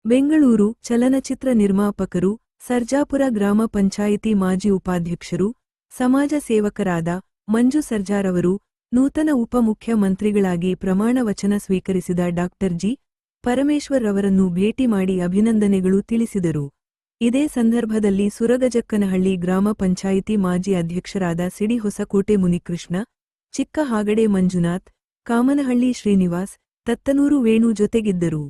ಬೆಂಗಳೂರು ಚಲನಚಿತ್ರ ನಿರ್ಮಾಪಕರು, ಸರ್ಜಾಪುರ ಗ್ರಾಮ ಪಂಚಾಯಿತಿ ಮಾಜಿ ಉಪಾಧ್ಯಕ್ಷರು, ಸಮಾಜ ಸೇವಕರಾದ ಮಂಜು ಸರ್ಜಾರವರು ನೂತನ ಉಪಮುಖ್ಯಮಂತ್ರಿಗಳಾಗಿ ಪ್ರಮಾಣ ವಚನ ಸ್ವೀಕರಿಸಿದ ಡಾಕ್ಟರ್ ಜಿ. ಪರಮೇಶ್ವರ್ ರವರನ್ನು ಭೇಟಿ ಮಾಡಿ ಅಭಿನಂದನೆಗಳು ತಿಳಿಸಿದರು. ಇದೇ ಸಂದರ್ಭದಲ್ಲಿ ಸುರಗಜಕ್ಕನಹಳ್ಳಿ ಗ್ರಾಮ ಪಂಚಾಯಿತಿ ಮಾಜಿ ಅಧ್ಯಕ್ಷರಾದ ಸಿಡಿ ಹೊಸಕೋಟೆ ಮುನಿಕೃಷ್ಣ, ಚಿಕ್ಕ ಹಾಗಡೆ ಮಂಜುನಾಥ್, ಕಾಮನಹಳ್ಳಿ ಶ್ರೀನಿವಾಸ್, ತತ್ತನೂರು ವೇಣು ಜೊತೆಗಿದ್ದರು.